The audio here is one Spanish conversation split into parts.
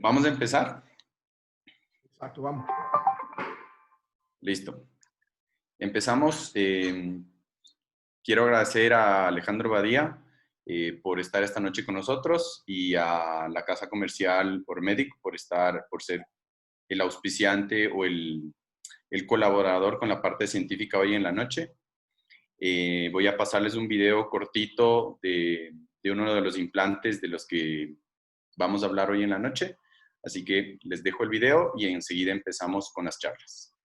¿Vamos a empezar? Exacto, vamos. Listo. Empezamos. Quiero agradecer a Alejandro Badía por estar esta noche con nosotros y a la Casa Comercial Ormédic por ser el auspiciante o el colaborador con la parte científica hoy en la noche. Voy a pasarles un video cortito de uno de los implantes de los que vamos a hablar hoy en la noche. Así que les dejo el video y enseguida empezamos con las charlas.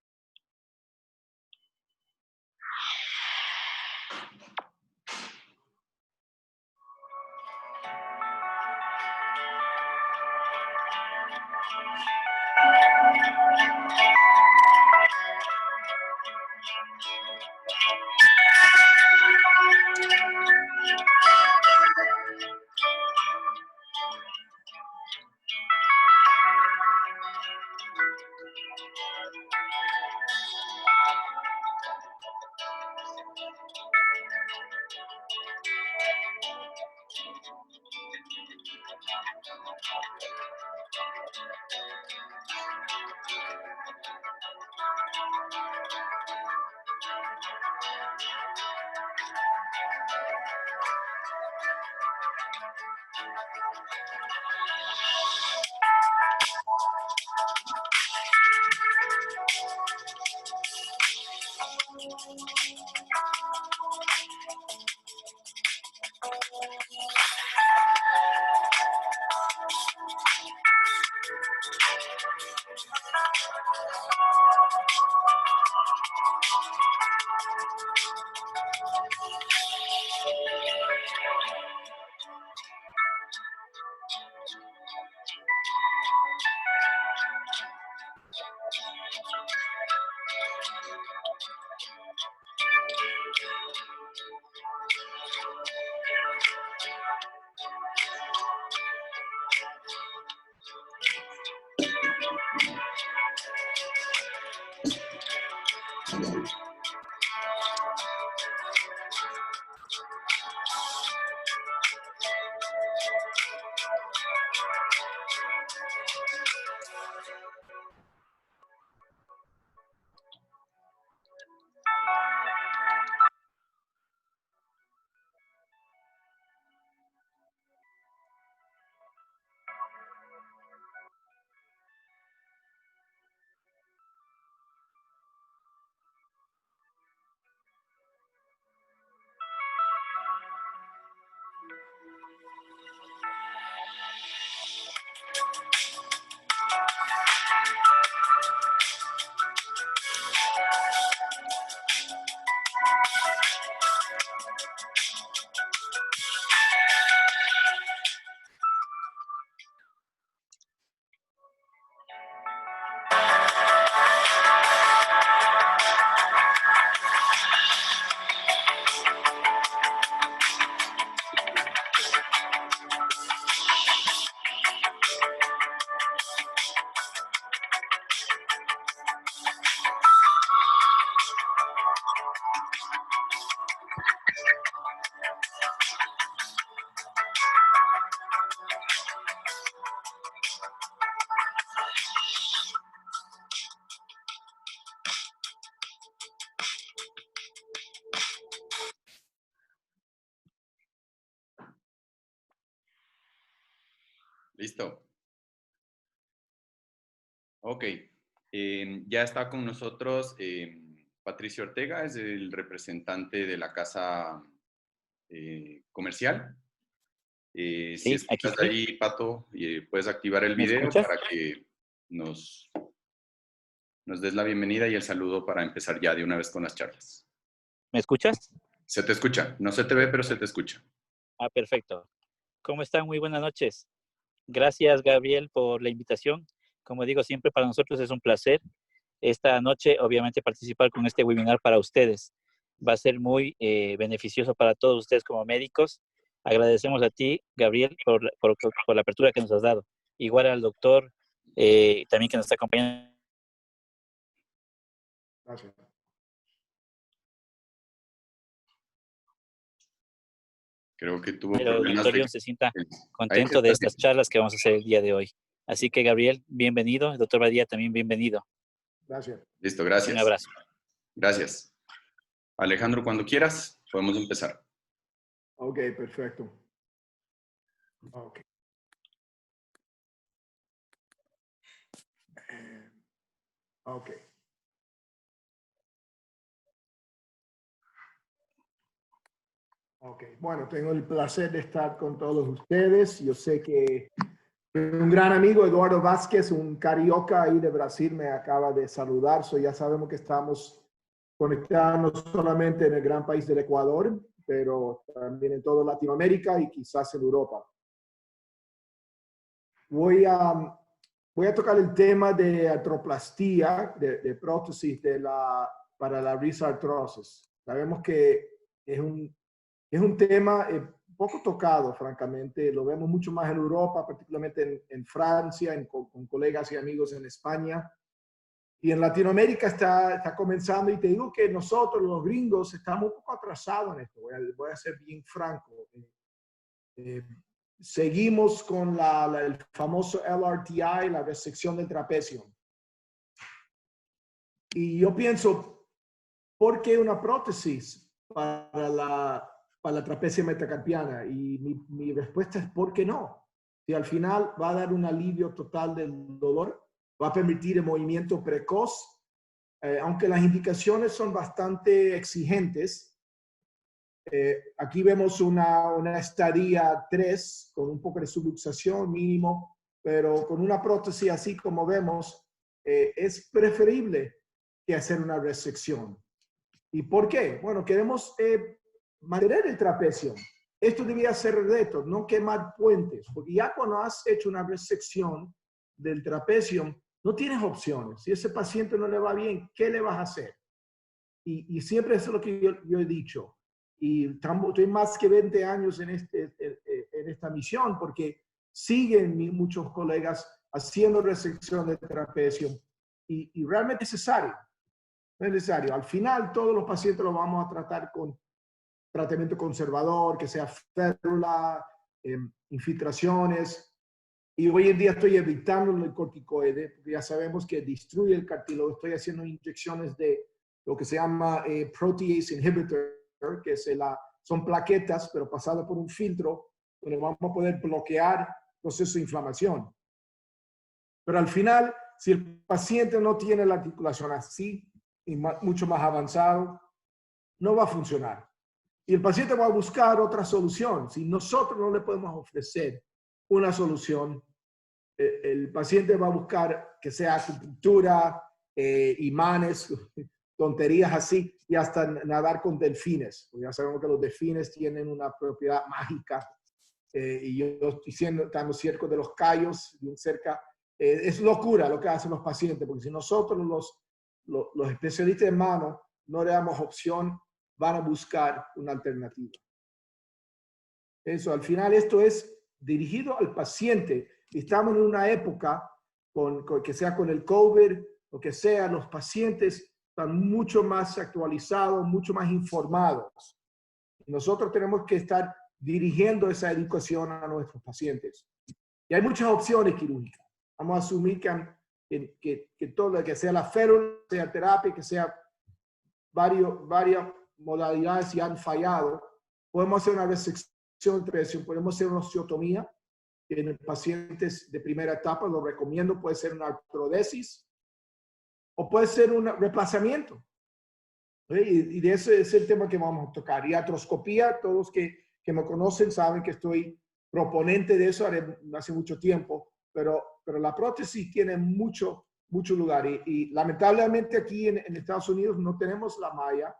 Listo. Ok. Ya está con nosotros Patricio Ortega, es el representante de la Casa Comercial. Si Sí, aquí escuchas estoy. ahí, Pato, puedes activar el ¿Me video escuchas? para que nos des la bienvenida y el saludo para empezar ya de una vez con las charlas. ¿Me escuchas? Se te escucha. No se te ve, pero se te escucha. Ah, perfecto. ¿Cómo están? Muy buenas noches. Gracias, Gabriel, por la invitación. Como digo, siempre para nosotros es un placer esta noche, obviamente, participar con este webinar para ustedes. Va a ser muy beneficioso para todos ustedes como médicos. Agradecemos a ti, Gabriel, por la apertura que nos has dado. Igual al doctor, también que nos está acompañando. Gracias. Creo que tuvo El problemas auditorio de... se sienta Ahí se contento de está estas bien. charlas que vamos a hacer el día de hoy. Así que, Gabriel, bienvenido. El doctor Badía también bienvenido. Gracias. Listo, gracias. Un abrazo. Gracias. Alejandro, cuando quieras, podemos empezar. Ok, perfecto. Ok. Ok. Ok, bueno, tengo el placer de estar con todos ustedes. Yo sé que un gran amigo, Eduardo Vázquez, un carioca ahí de Brasil, me acaba de saludar. Ya sabemos que estamos conectados no solamente en el gran país del Ecuador, pero también en toda Latinoamérica y quizás en Europa. Voy a tocar el tema de artroplastía, de prótesis para la risartrosis. Sabemos que es un tema poco tocado, francamente. Lo vemos mucho más en Europa, particularmente en Francia, con colegas y amigos en España. Y en Latinoamérica está comenzando, y te digo que nosotros, los gringos, estamos un poco atrasados en esto. Voy a ser bien franco. Seguimos con el famoso LRTI, la resección del trapecio. Y yo pienso, ¿por qué una prótesis para la trapecia metacarpiana? Y mi respuesta es ¿por qué no? Si al final va a dar un alivio total del dolor, va a permitir el movimiento precoz, aunque las indicaciones son bastante exigentes. Aquí vemos una estadía 3 con un poco de subluxación mínimo, pero con una prótesis así como vemos, es preferible que hacer una resección. ¿Y por qué? Bueno, queremos mantener el trapecio. Esto debía ser el reto, no quemar puentes, porque ya cuando has hecho una resección del trapecio, no tienes opciones. Si ese paciente no le va bien, ¿qué le vas a hacer? Y siempre eso es lo que yo he dicho. Y estoy más que 20 años en esta misión, porque siguen muchos colegas haciendo resección de trapecio y realmente es necesario. Es necesario. Al final, todos los pacientes los vamos a tratar con tratamiento conservador, que sea férula, infiltraciones. Y hoy en día estoy evitando el corticoide, porque ya sabemos que destruye el cartílago. Estoy haciendo inyecciones de lo que se llama protease inhibitor, que son plaquetas, pero pasadas por un filtro, donde vamos a poder bloquear el proceso de inflamación. Pero al final, si el paciente no tiene la articulación así, y mucho más avanzado, no va a funcionar. Y el paciente va a buscar otra solución. Si nosotros no le podemos ofrecer una solución, el paciente va a buscar que sea acupuntura, imanes, tonterías así, y hasta nadar con delfines. Ya sabemos que los delfines tienen una propiedad mágica. Y yo estoy estando cerca de los Cayos, bien cerca. Es locura lo que hacen los pacientes, porque si nosotros los especialistas en mano no le damos opción, van a buscar una alternativa. Eso, al final esto es dirigido al paciente. Estamos en una época, que sea con el COVID, o que sea, los pacientes están mucho más actualizados, mucho más informados. Nosotros tenemos que estar dirigiendo esa educación a nuestros pacientes. Y hay muchas opciones quirúrgicas. Vamos a asumir que todo lo que sea la férula, sea terapia, que sea varias modalidades y han fallado. Podemos hacer una resección de trapecio, podemos hacer una osteotomía en pacientes de primera etapa, lo recomiendo, puede ser una artrodesis o puede ser un reemplazamiento. Y de ese es el tema que vamos a tocar. Y artroscopía, todos que me conocen saben que estoy proponente de eso hace mucho tiempo, pero la prótesis tiene mucho lugar. Y lamentablemente aquí en Estados Unidos no tenemos la malla.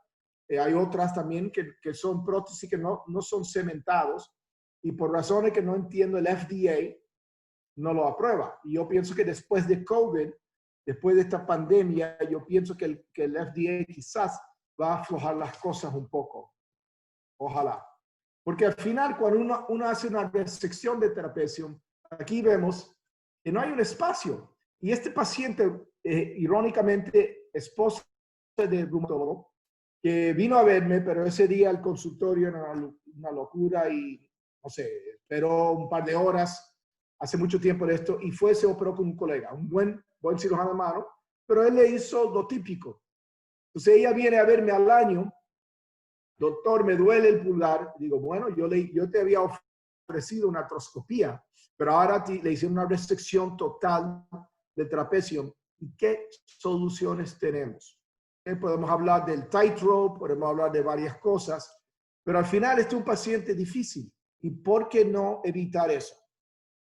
Hay otras también que son prótesis que no son cementados y por razones que no entiendo el FDA no lo aprueba. Y yo pienso que después de COVID, después de esta pandemia, yo pienso que el FDA quizás va a aflojar las cosas un poco. Ojalá. Porque al final, cuando uno hace una resección de trapecio, aquí vemos que no hay un espacio. Y este paciente, irónicamente, esposa de reumatólogo, que vino a verme, pero ese día el consultorio era una locura y, no sé, esperó un par de horas hace mucho tiempo de esto y se operó con un colega, un buen cirujano de mano, pero él le hizo lo típico. Entonces ella viene a verme al año, doctor, me duele el pulgar. Digo, bueno, yo te había ofrecido una artroscopía, pero ahora le hicieron una resección total del trapecio. ¿Y qué soluciones tenemos? Podemos hablar del tightrope, podemos hablar de varias cosas, pero al final este es un paciente difícil. ¿Y por qué no evitar eso?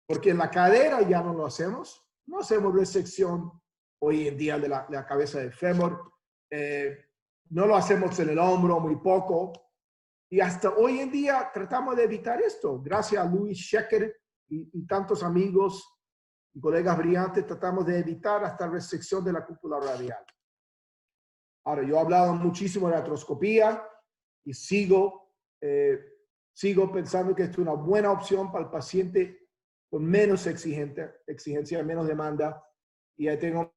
Porque en la cadera ya no lo hacemos. No hacemos resección hoy en día de la cabeza del fémur. No lo hacemos en el hombro, muy poco. Y hasta hoy en día tratamos de evitar esto. Gracias a Louis Schecker y tantos amigos y colegas brillantes, tratamos de evitar hasta resección de la cúpula radial. Ahora, yo he hablado muchísimo de artroscopía y sigo pensando que esto es una buena opción para el paciente con menos exigencia, menos demanda. Y ahí tengo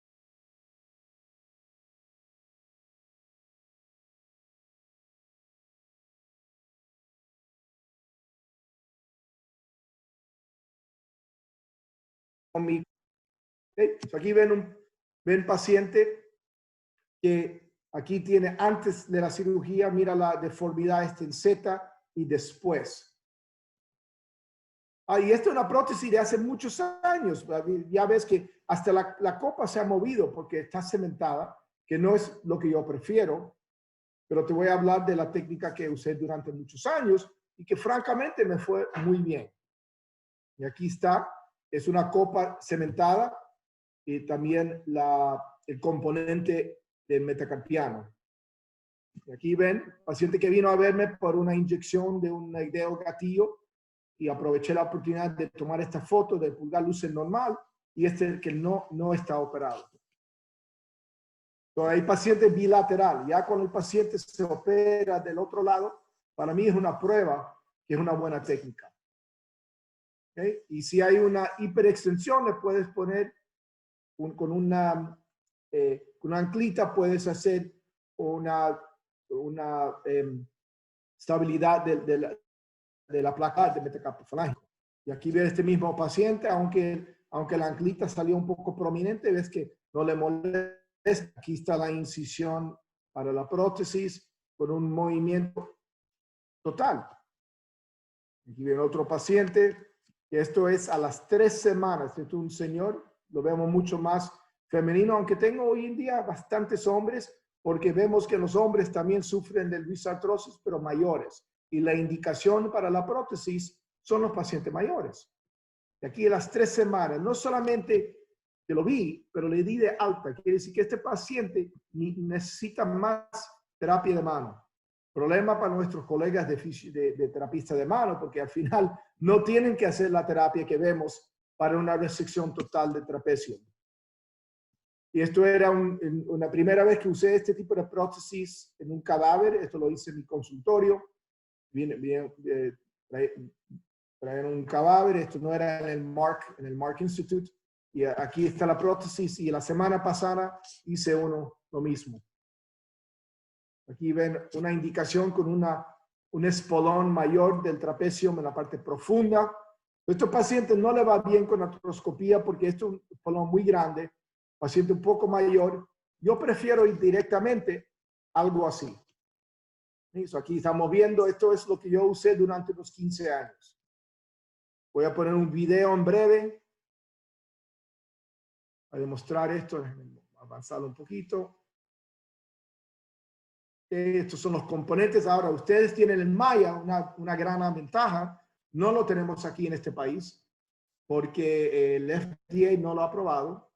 mi... Aquí ven paciente que aquí tiene antes de la cirugía, mira la deformidad en Z y después. Y esto es una prótesis de hace muchos años. Ya ves que hasta la copa se ha movido porque está cementada, que no es lo que yo prefiero, pero te voy a hablar de la técnica que usé durante muchos años y que francamente me fue muy bien. Y aquí está, es una copa cementada y también el componente de metacarpiano. Y aquí ven, paciente que vino a verme por una inyección de un dedo gatillo y aproveché la oportunidad de tomar esta foto del pulgar luce normal y que no está operado. Entonces, hay paciente bilateral. Ya cuando el paciente se opera del otro lado, para mí es una prueba que es una buena técnica. ¿Okay? Y si hay una hiperextensión, le puedes poner con una anclita, puedes hacer una estabilidad de la placa de metacarpio falángico. Y aquí ves este mismo paciente, aunque la anclita salió un poco prominente, ves que no le molesta. Aquí está la incisión para la prótesis con un movimiento total. Aquí viene otro paciente, que esto es a las 3 semanas. Este es un señor, lo vemos mucho más femenino, aunque tengo hoy en día bastantes hombres, porque vemos que los hombres también sufren de luisartrosis, pero mayores. Y la indicación para la prótesis son los pacientes mayores. Y aquí a las 3 semanas, no solamente que lo vi, pero le di de alta. Quiere decir que este paciente necesita más terapia de mano. Problema para nuestros colegas de terapistas de mano, porque al final no tienen que hacer la terapia que vemos para una resección total del trapecio. Y esto era una primera vez que usé este tipo de prótesis en un cadáver. Esto lo hice en mi consultorio. Traían un cadáver. Esto no era en el Mark Institute. Y aquí está la prótesis. Y la semana pasada hice lo mismo. Aquí ven una indicación con un espolón mayor del trapecio en la parte profunda. A estos pacientes no le va bien con artroscopía porque esto es un espolón muy grande. Paciente un poco mayor. Yo prefiero ir directamente a algo así. Aquí estamos viendo, esto es lo que yo usé durante los 15 años. Voy a poner un video en breve para demostrar esto, avanzarlo un poquito. Estos son los componentes. Ahora, ustedes tienen en Maya una gran ventaja. No lo tenemos aquí en este país porque el FDA no lo ha aprobado.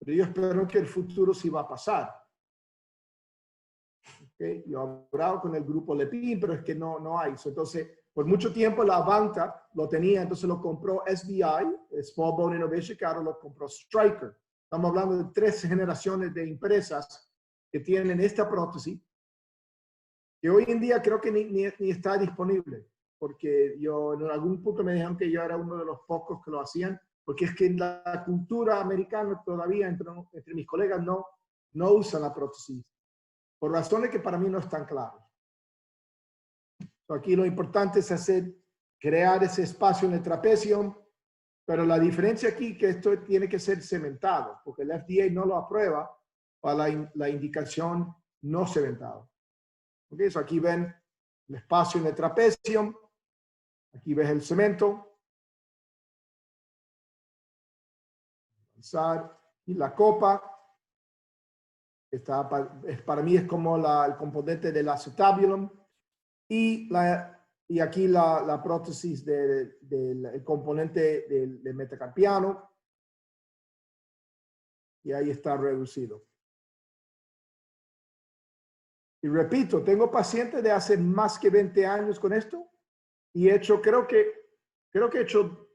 Pero yo espero que el futuro sí va a pasar. ¿Okay? Yo he hablado con el grupo Lepin, pero es que no hay. Entonces, por mucho tiempo la banca lo tenía, entonces lo compró SBI, Small Bone Innovation, que ahora lo compró Stryker. Estamos hablando de 3 generaciones de empresas que tienen esta prótesis, que hoy en día creo que ni está disponible, porque yo en algún punto me dijeron que yo era uno de los pocos que lo hacían, porque es que en la cultura americana todavía entre mis colegas no usan la prótesis, por razones que para mí no están claras. Aquí lo importante es crear ese espacio en el trapecio Pero la diferencia aquí es que esto tiene que ser cementado, porque el FDA no lo aprueba para la indicación no cementado. Okay, so aquí ven el espacio en el trapecio, aquí ves el cemento, y la copa, para mí es como el componente del acetabulum, y aquí la prótesis del componente del metacarpiano, y ahí está reducido. Y repito, tengo pacientes de hace más que 20 años con esto, y he hecho, creo que he hecho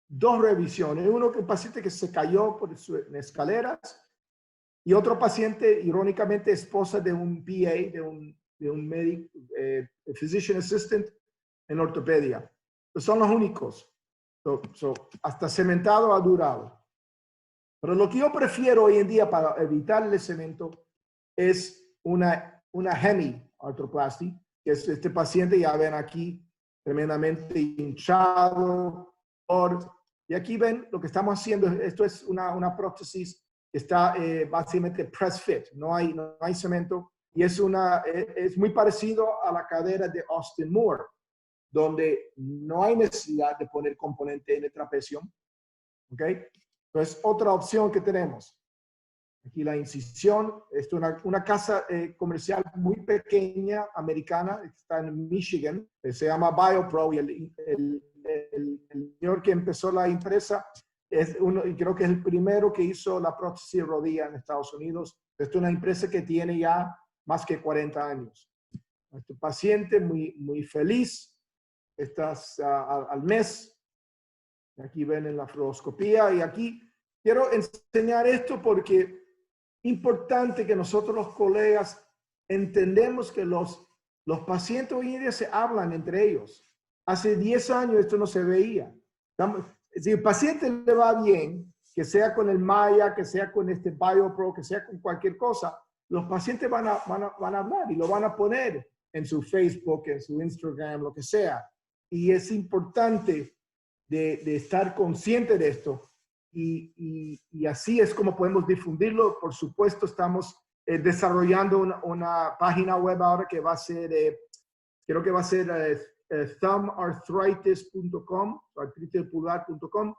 2 revisiones. Uno que un paciente que se cayó en escaleras, y otro paciente, irónicamente, esposa de un PA, de un médico, physician assistant en ortopedia. Pues son los únicos. Hasta cementado ha durado. Pero lo que yo prefiero hoy en día para evitar el cemento es una hemi-arthroplasty, que es este paciente, ya ven aquí, tremendamente hinchado. Y aquí ven lo que estamos haciendo. Esto es una prótesis que está básicamente press fit. No hay cemento. Y es muy parecido a la cadera de Austin Moore, donde no hay necesidad de poner componente en el trapecio. ¿Ok? Entonces, otra opción que tenemos. Aquí la incisión. Esto es una casa comercial muy pequeña, americana, está en Michigan. Se llama BioPro, y el señor que empezó la empresa y creo que es el primero que hizo la prótesis de rodilla en Estados Unidos. Esto es una empresa que tiene ya más que 40 años. Este paciente muy, muy feliz. Estás al mes. Aquí ven en la fluoroscopía, y aquí quiero enseñar esto porque es importante que nosotros los colegas entendemos que los pacientes hoy en día se hablan entre ellos. Hace 10 años esto no se veía. Si el paciente le va bien, que sea con el Maya, que sea con este BioPro, que sea con cualquier cosa, los pacientes van a hablar y lo van a poner en su Facebook, en su Instagram, lo que sea. Y es importante de estar consciente de esto. Y así es como podemos difundirlo. Por supuesto, estamos desarrollando una página web ahora que va a ser, creo que va a ser thumbarthritis.com, artritisdelpulgar.com.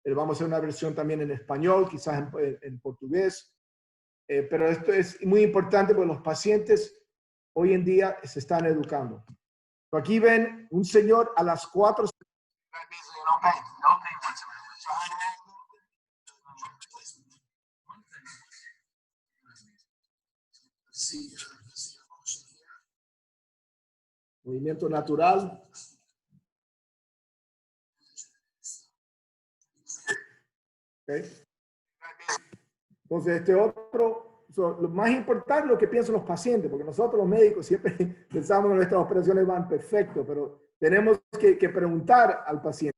Vamos a hacer una versión también en español, quizás en portugués. Pero esto es muy importante porque los pacientes hoy en día se están educando. Aquí ven un señor a las 4. Movimiento natural. Okay. Entonces, este otro, lo más importante es lo que piensan los pacientes, porque nosotros los médicos siempre pensamos que nuestras operaciones van perfecto, pero tenemos que preguntar al paciente.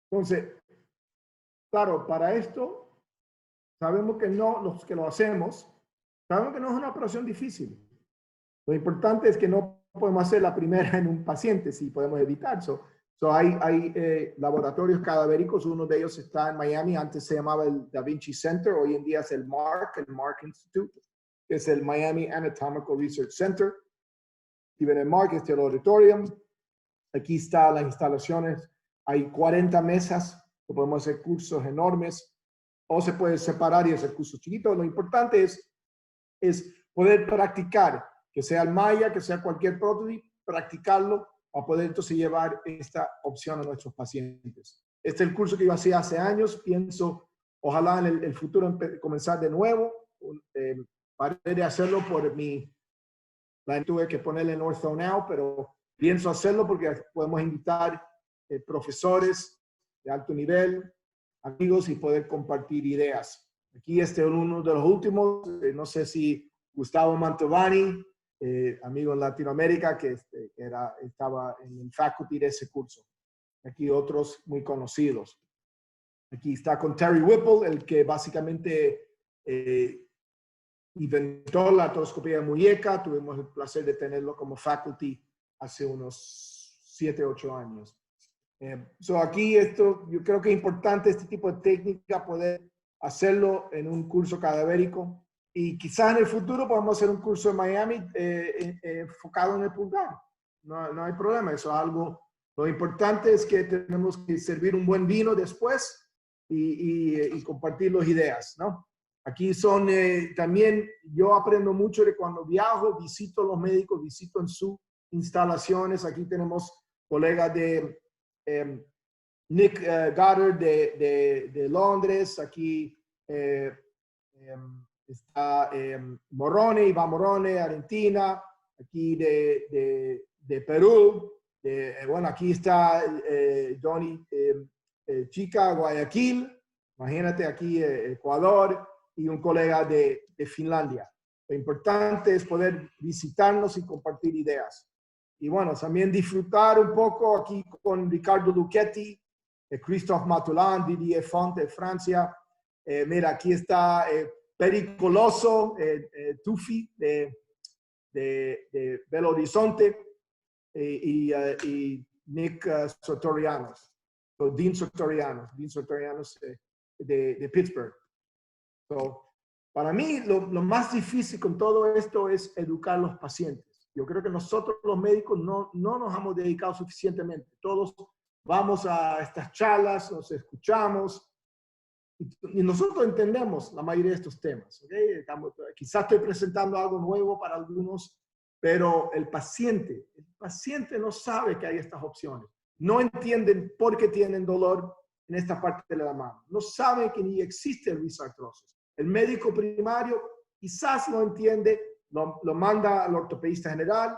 Entonces, claro, para esto, sabemos que no, los que lo hacemos, sabemos que no es una operación difícil. Lo importante es que no podemos hacer la primera en un paciente, si podemos evitar eso. Hay laboratorios cadavéricos, uno de ellos está en Miami, antes se llamaba el Da Vinci Center, hoy en día es el Mark Institute, que es el Miami Anatomical Research Center. Y ven el Mark, este es el auditorium. Aquí están las instalaciones, hay 40 mesas, que podemos hacer cursos enormes, o se puede separar y hacer cursos chiquitos. Lo importante es poder practicar, que sea el Maya, que sea cualquier prótesis, practicarlo para poder entonces llevar esta opción a nuestros pacientes. Este es el curso que yo hacía hace años. Pienso ojalá en el futuro comenzar de nuevo. Paré de hacerlo por tuve que ponerle en Ortho Now, pero pienso hacerlo porque podemos invitar profesores de alto nivel, amigos y poder compartir ideas. Aquí uno de los últimos, no sé si Gustavo Mantovani, amigo en Latinoamérica, que estaba en el faculty de ese curso. Aquí otros muy conocidos. Aquí está con Terry Whipple, el que básicamente inventó la artroscopía de muñeca. Tuvimos el placer de tenerlo como faculty hace unos 7, 8 años. Aquí yo creo que es importante este tipo de técnica, poder hacerlo en un curso cadavérico. Y quizás en el futuro podamos hacer un curso en Miami enfocado en el pulgar. No hay problema, eso es algo. Lo importante es que tenemos que servir un buen vino después y compartir las ideas, ¿no? Aquí también yo aprendo mucho de cuando viajo, visito a los médicos, visito en sus instalaciones. Aquí tenemos colegas de Nick Goddard de Londres. Aquí está Morone, Iván Morone, Argentina. Aquí de Perú. Bueno, aquí está Johnny Chica, Guayaquil. Imagínate aquí Ecuador. Y un colega de Finlandia. Lo importante es poder visitarnos y compartir ideas. Y bueno, también disfrutar un poco aquí con Ricardo Lucchetti, Christophe Matulán, Didier Font de Francia. Mira, aquí está Pericoloso, Tufi de Belo Horizonte y Nick Sotorianos, Dean Sotorianos de Pittsburgh. Para mí, lo más difícil con todo esto es educar a los pacientes. Yo creo que nosotros los médicos no nos hemos dedicado suficientemente. Todos vamos a estas charlas, nos escuchamos y nosotros entendemos la mayoría de estos temas. ¿Okay? Quizás estoy presentando algo nuevo para algunos, pero el paciente no sabe que hay estas opciones. No entienden por qué tienen dolor en esta parte de la mano. No saben que ni existe el risartrosis. El médico primario quizás no entiende, lo manda al ortopedista general.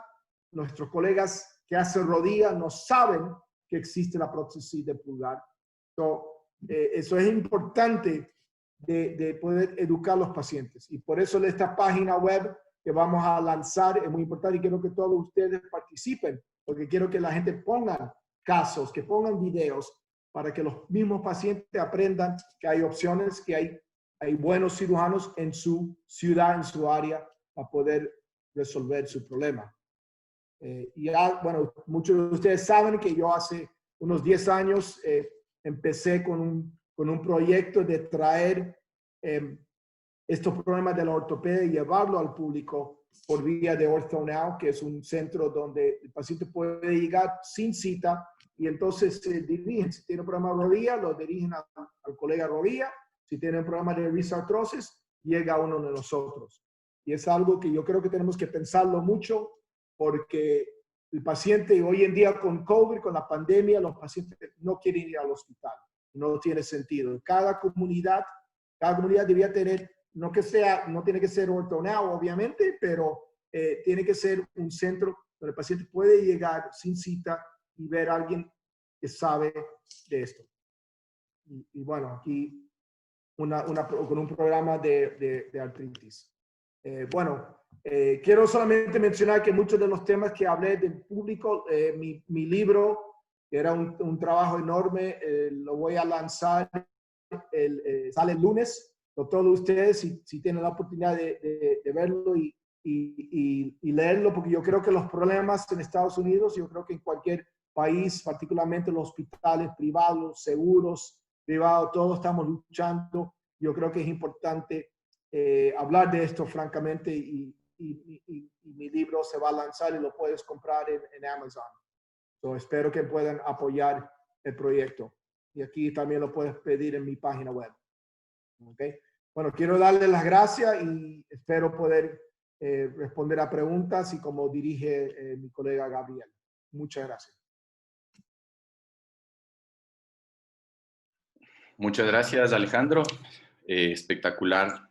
Nuestros colegas que hacen rodilla no saben que existe la prótesis de pulgar. Eso es importante de poder educar a los pacientes. Y por eso esta página web que vamos a lanzar es muy importante y quiero que todos ustedes participen, porque quiero que la gente ponga casos, que pongan videos para que los mismos pacientes aprendan que hay opciones, que hay buenos cirujanos en su ciudad, en su área, para poder resolver su problema. Bueno, muchos de ustedes saben que yo hace unos 10 años empecé con un proyecto de traer estos problemas de la ortopedia y llevarlo al público por vía de Ortho Now, que es un centro donde el paciente puede llegar sin cita y entonces se dirigen. Si tiene un problema de rodilla, lo dirigen al colega rodilla. Si tiene un problema de risartrosis, llega a uno de nosotros. Y es algo que yo creo que tenemos que pensarlo mucho porque el paciente hoy en día con COVID, con la pandemia, los pacientes no quieren ir al hospital. No tiene sentido. Cada comunidad debería tener, no tiene que ser Ortho Now, obviamente, pero tiene que ser un centro donde el paciente puede llegar sin cita y ver a alguien que sabe de esto. Y bueno, aquí con un programa de artritis. Quiero solamente mencionar que muchos de los temas que hablé del público, mi libro, que era un trabajo enorme, lo voy a lanzar, sale el lunes. Todos ustedes, si tienen la oportunidad de verlo y leerlo, porque yo creo que los problemas en Estados Unidos, yo creo que en cualquier país, particularmente los hospitales privados, seguros, privados, todos estamos luchando. Yo creo que es importante hablar de esto francamente y mi libro se va a lanzar y lo puedes comprar en Amazon. Espero que puedan apoyar el proyecto. Y aquí también lo puedes pedir en mi página web. ¿Okay? Bueno, quiero darles las gracias y espero poder responder a preguntas y como dirige mi colega Gabriel. Muchas gracias. muchas gracias, Alejandro. Espectacular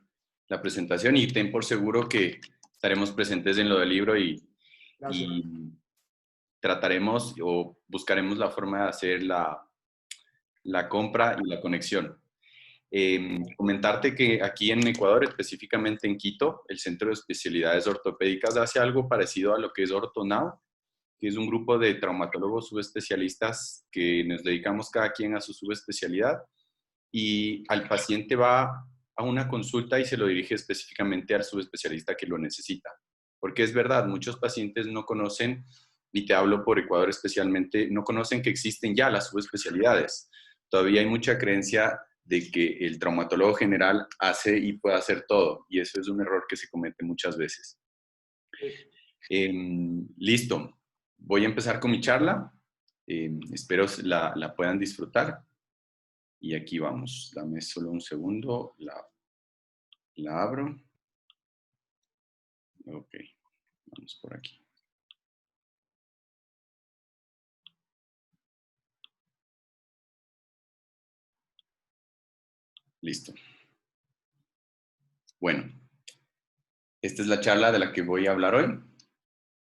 la presentación y ten por seguro que estaremos presentes en lo del libro y trataremos o buscaremos la forma de hacer la compra y la conexión. Comentarte que aquí en Ecuador, específicamente en Quito, el Centro de Especialidades Ortopédicas hace algo parecido a lo que es OrtoNow, que es un grupo de traumatólogos subespecialistas que nos dedicamos cada quien a su subespecialidad y al paciente va a una consulta y se lo dirige específicamente al subespecialista que lo necesita. Porque es verdad, muchos pacientes no conocen, y te hablo por Ecuador especialmente, no conocen que existen ya las subespecialidades. Todavía hay mucha creencia de que el traumatólogo general hace y puede hacer todo, y eso es un error que se comete muchas veces. Listo, voy a empezar con mi charla. Espero la puedan disfrutar. Y aquí vamos, dame solo un segundo, la abro. Ok, vamos por aquí. Listo. Bueno, esta es la charla de la que voy a hablar hoy.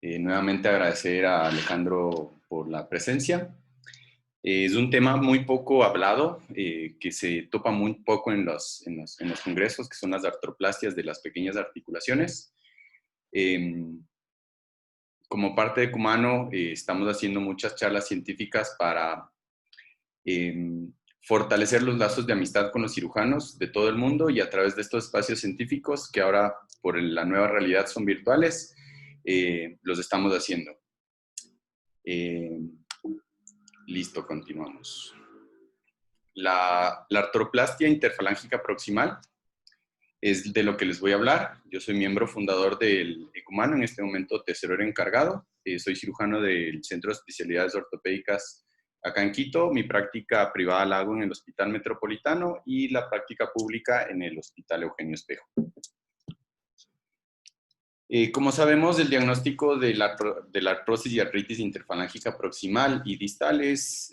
Nuevamente agradecer a Alejandro por la presencia. Es un tema muy poco hablado, que se topa muy poco en los congresos, que son las artroplastias de las pequeñas articulaciones. Como parte de Cumano, estamos haciendo muchas charlas científicas para fortalecer los lazos de amistad con los cirujanos de todo el mundo y a través de estos espacios científicos, que ahora por la nueva realidad son virtuales, los estamos haciendo. Listo, continuamos. La artroplastia interfalángica proximal es de lo que les voy a hablar. Yo soy miembro fundador del Ecumano, en este momento tesorero encargado. Soy cirujano del Centro de Especialidades Ortopédicas acá en Quito. Mi práctica privada la hago en el Hospital Metropolitano y la práctica pública en el Hospital Eugenio Espejo. Como sabemos, el diagnóstico de la artrosis y artritis interfalángica proximal y distales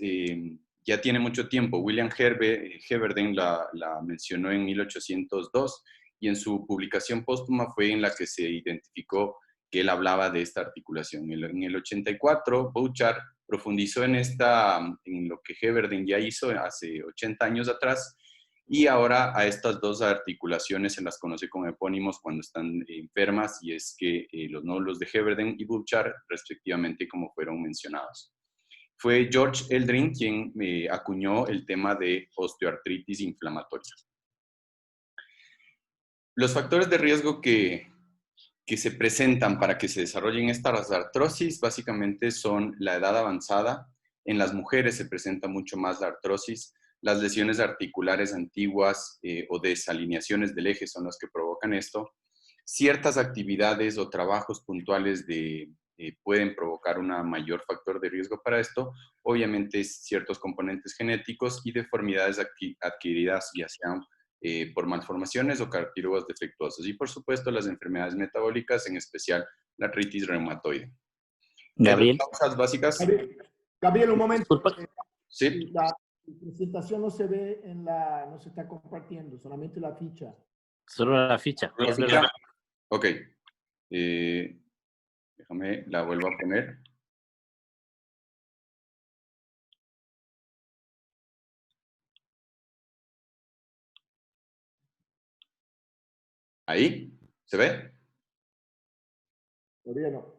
ya tiene mucho tiempo. William Heberden la mencionó en 1802 y en su publicación póstuma fue en la que se identificó que él hablaba de esta articulación. En el 84, Bouchard profundizó en lo que Heberden ya hizo hace 80 años atrás, y ahora a estas dos articulaciones se las conoce como epónimos cuando están enfermas, y es que los nódulos de Heberden y Bouchard, respectivamente, como fueron mencionados. Fue George Eldrin quien acuñó el tema de osteoartritis inflamatoria. Los factores de riesgo que se presentan para que se desarrollen estas artrosis básicamente son la edad avanzada. En las mujeres se presenta mucho más la artrosis. Las lesiones articulares antiguas o desalineaciones del eje son las que provocan esto. Ciertas actividades o trabajos puntuales pueden provocar un mayor factor de riesgo para esto. Obviamente ciertos componentes genéticos y deformidades adquiridas ya sean por malformaciones o cartílagos defectuosos. Y por supuesto las enfermedades metabólicas, en especial la artritis reumatoide. Gabriel. Las causas básicas. Gabriel, un momento. Sí. La presentación no se ve no se está compartiendo, solamente la ficha. Solo la ficha. ¿La ficha? Ok. Déjame, la vuelvo a poner. ¿Ahí? ¿Se ve? Todavía no.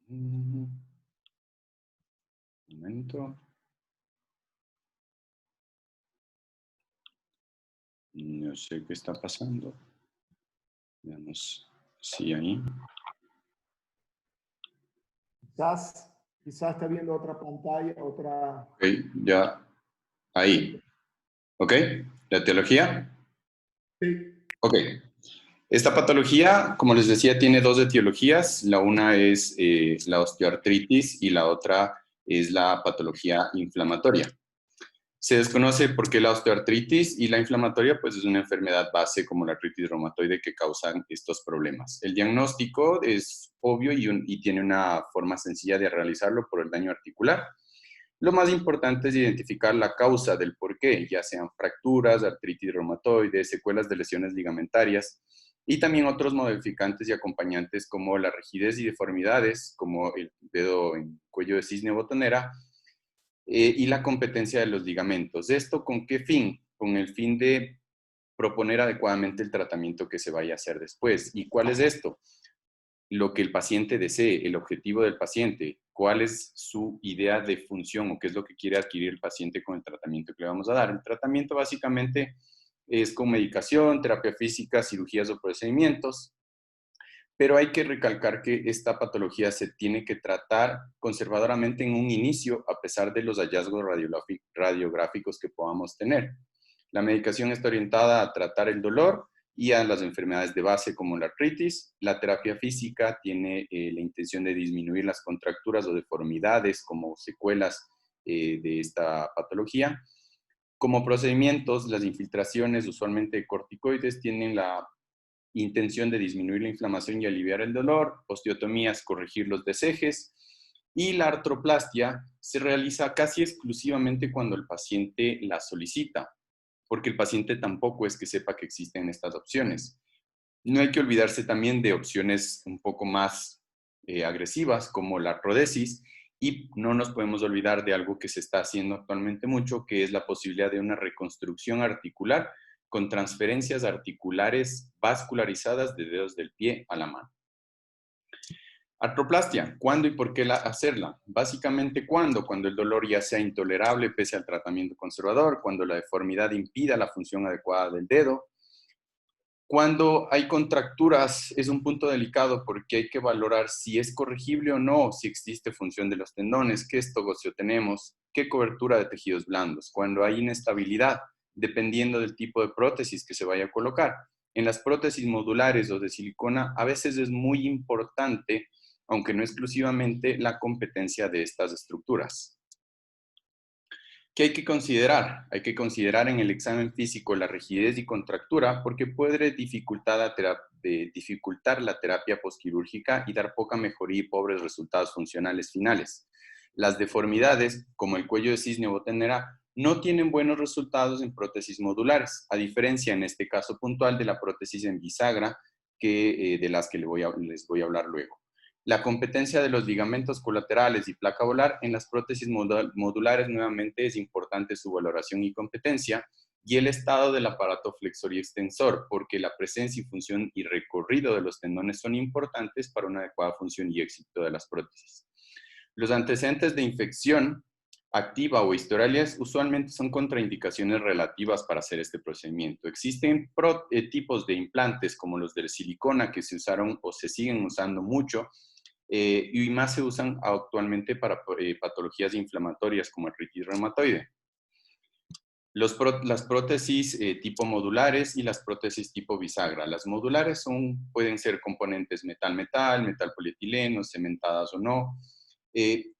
Un momento. No sé qué está pasando. Veamos si ahí. Quizás está viendo otra pantalla, otra... Ok, ya. Ahí. ¿Ok? ¿La etiología? Sí. Ok. Esta patología, como les decía, tiene dos etiologías. La una es la osteoartritis y la otra es la patología inflamatoria. Se desconoce por qué la osteoartritis y la inflamatoria pues es una enfermedad base como la artritis reumatoide que causan estos problemas. El diagnóstico es obvio y tiene una forma sencilla de realizarlo por el daño articular. Lo más importante es identificar la causa del por qué, ya sean fracturas, artritis reumatoide, secuelas de lesiones ligamentarias y también otros modificantes y acompañantes como la rigidez y deformidades, como el dedo en cuello de cisne o botonera, y la competencia de los ligamentos. ¿Esto con qué fin? Con el fin de proponer adecuadamente el tratamiento que se vaya a hacer después. ¿Y cuál es esto? Lo que el paciente desee, el objetivo del paciente, cuál es su idea de función o qué es lo que quiere adquirir el paciente con el tratamiento que le vamos a dar. El tratamiento básicamente es con medicación, terapia física, cirugías o procedimientos, pero hay que recalcar que esta patología se tiene que tratar conservadoramente en un inicio, a pesar de los hallazgos radiográficos que podamos tener. La medicación está orientada a tratar el dolor y a las enfermedades de base como la artritis. La terapia física tiene la intención de disminuir las contracturas o deformidades como secuelas de esta patología. Como procedimientos, las infiltraciones, usualmente de corticoides, tienen la intención de disminuir la inflamación y aliviar el dolor. Osteotomías, corregir los desejes. Y la artroplastia se realiza casi exclusivamente cuando el paciente la solicita, porque el paciente tampoco es que sepa que existen estas opciones. No hay que olvidarse también de opciones un poco más agresivas, como la artrodesis, y no nos podemos olvidar de algo que se está haciendo actualmente mucho, que es la posibilidad de una reconstrucción articular con transferencias articulares vascularizadas de dedos del pie a la mano. Artroplastia, ¿cuándo y por qué hacerla? Básicamente, ¿cuándo? Cuando el dolor ya sea intolerable pese al tratamiento conservador, cuando la deformidad impida la función adecuada del dedo. Cuando hay contracturas es un punto delicado porque hay que valorar si es corregible o no, si existe función de los tendones, qué estogocio tenemos, qué cobertura de tejidos blandos. Cuando hay inestabilidad, dependiendo del tipo de prótesis que se vaya a colocar. En las prótesis modulares o de silicona, a veces es muy importante, aunque no exclusivamente, la competencia de estas estructuras. ¿Qué hay que considerar? Hay que considerar en el examen físico la rigidez y contractura porque puede dificultar la terapia postquirúrgica y dar poca mejoría y pobres resultados funcionales finales. Las deformidades, como el cuello de cisne o botonera, no tienen buenos resultados en prótesis modulares, a diferencia en este caso puntual de la prótesis en bisagra, de las que les voy a hablar luego. La competencia de los ligamentos colaterales y placa volar en las prótesis modulares nuevamente es importante su valoración y competencia y el estado del aparato flexor y extensor, porque la presencia y función y recorrido de los tendones son importantes para una adecuada función y éxito de las prótesis. Los antecedentes de infección activa o historiales usualmente son contraindicaciones relativas para hacer este procedimiento. Existen tipos de implantes como los de silicona que se usaron o se siguen usando mucho y más se usan actualmente para patologías inflamatorias como artritis reumatoide. Las prótesis tipo modulares y las prótesis tipo bisagra. Las modulares pueden ser componentes metal-metal, metal-polietileno, cementadas o no.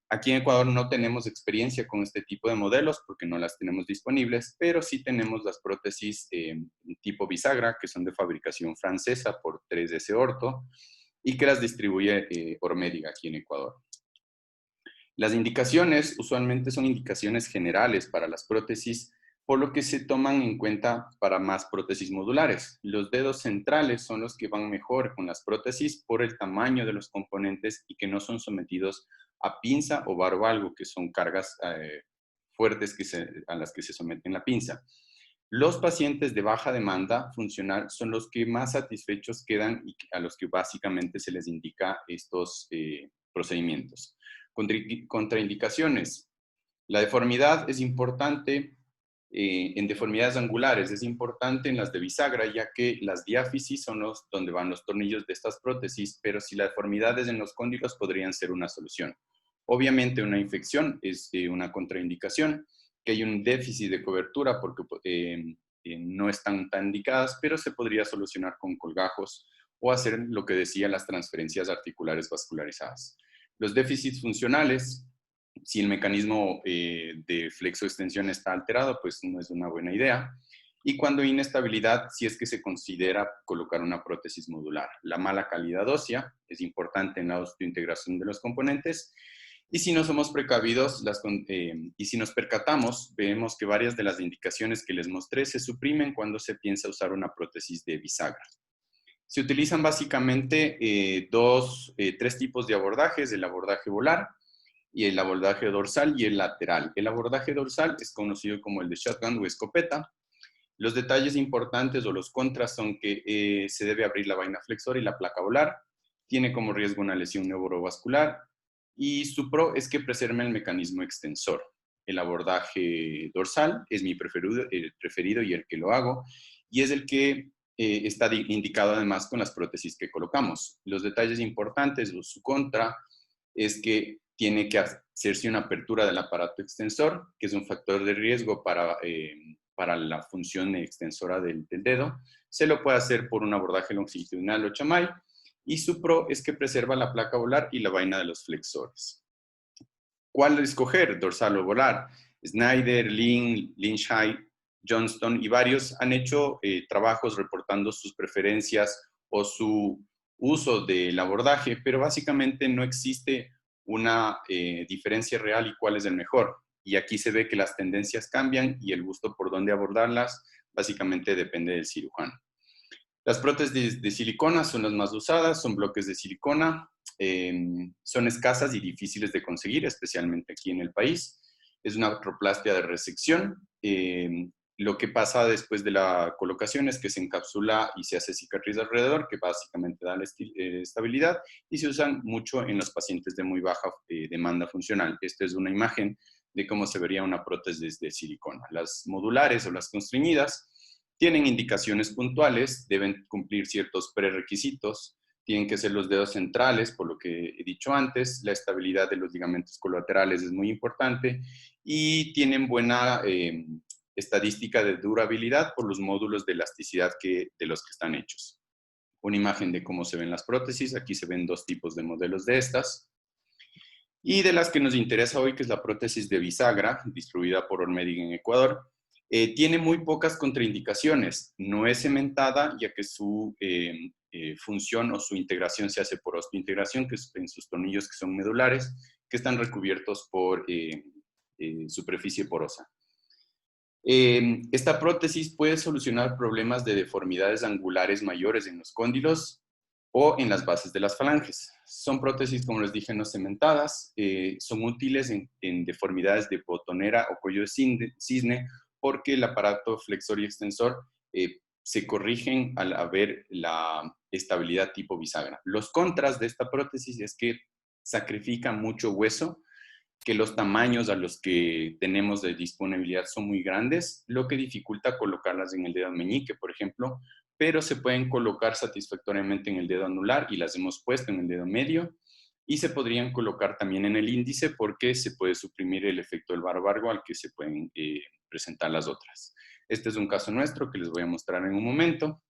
Aquí en Ecuador no tenemos experiencia con este tipo de modelos porque no las tenemos disponibles, pero sí tenemos las prótesis tipo bisagra, que son de fabricación francesa por 3DS Ortho y que las distribuye Ormedic aquí en Ecuador. Las indicaciones usualmente son indicaciones generales para las prótesis, por lo que se toman en cuenta para más prótesis modulares. Los dedos centrales son los que van mejor con las prótesis por el tamaño de los componentes y que no son sometidos a pinza o barvalgo, que son cargas fuertes a las que se someten la pinza. Los pacientes de baja demanda funcional son los que más satisfechos quedan y a los que básicamente se les indica estos procedimientos. Contraindicaciones. La deformidad es importante en deformidades angulares, es importante en las de bisagra, ya que las diáfisis son donde van los tornillos de estas prótesis, pero si la deformidad es en los cóndilos podrían ser una solución. Obviamente una infección es una contraindicación, que hay un déficit de cobertura porque no están tan indicadas, pero se podría solucionar con colgajos o hacer lo que decía las transferencias articulares vascularizadas. Los déficits funcionales si el mecanismo de flexoextensión está alterado, pues no es una buena idea. Y cuando hay inestabilidad, si es que se considera colocar una prótesis modular. La mala calidad ósea es importante en la osteointegración de los componentes. Y si no somos precavidos y si nos percatamos, vemos que varias de las indicaciones que les mostré se suprimen cuando se piensa usar una prótesis de bisagra. Se utilizan básicamente tres tipos de abordajes: el abordaje volar, y el abordaje dorsal y el lateral. El abordaje dorsal es conocido como el de shotgun o escopeta. Los detalles importantes o los contras son que se debe abrir la vaina flexora y la placa volar. Tiene como riesgo una lesión neurovascular. Y su pro es que preserva el mecanismo extensor. El abordaje dorsal es mi preferido y el que lo hago. Y es el que está indicado además con las prótesis que colocamos. Los detalles importantes o su contra es que tiene que hacerse una apertura del aparato extensor, que es un factor de riesgo para la función extensora del dedo. Se lo puede hacer por un abordaje longitudinal o chamay, y su pro es que preserva la placa volar y la vaina de los flexores. ¿Cuál escoger? Dorsal o volar. Snyder, Lin, Linshai, Johnston y varios han hecho trabajos reportando sus preferencias o su uso del abordaje, pero básicamente no existe una diferencia real y cuál es el mejor. Y aquí se ve que las tendencias cambian y el gusto por dónde abordarlas básicamente depende del cirujano. Las prótesis de silicona son las más usadas, son bloques de silicona, son escasas y difíciles de conseguir, especialmente aquí en el país. Es una artroplastia de resección. Lo que pasa después de la colocación es que se encapsula y se hace cicatriz alrededor, que básicamente da la estabilidad, y se usan mucho en los pacientes de muy baja demanda funcional. Esta es una imagen de cómo se vería una prótesis de silicona. Las modulares o las constreñidas tienen indicaciones puntuales, deben cumplir ciertos prerequisitos, tienen que ser los dedos centrales, por lo que he dicho antes, la estabilidad de los ligamentos colaterales es muy importante y tienen buena estadística de durabilidad por los módulos de elasticidad de los que están hechos. Una imagen de cómo se ven las prótesis, aquí se ven dos tipos de modelos de estas. Y de las que nos interesa hoy, que es la prótesis de bisagra, distribuida por Ormedic en Ecuador, tiene muy pocas contraindicaciones. No es cementada, ya que su función o su integración se hace por osteointegración, que es en sus tornillos que son medulares, que están recubiertos por superficie porosa. Esta prótesis puede solucionar problemas de deformidades angulares mayores en los cóndilos o en las bases de las falanges. Son prótesis, como les dije, no cementadas, son útiles en deformidades de botonera o cuello de cisne, porque el aparato flexor y extensor se corrigen al haber la estabilidad tipo bisagra. Los contras de esta prótesis es que sacrifica mucho hueso, que los tamaños a los que tenemos de disponibilidad son muy grandes, lo que dificulta colocarlas en el dedo meñique, por ejemplo, pero se pueden colocar satisfactoriamente en el dedo anular y las hemos puesto en el dedo medio, y se podrían colocar también en el índice porque se puede suprimir el efecto del barbargo al que se pueden presentar las otras. Este es un caso nuestro que les voy a mostrar en un momento.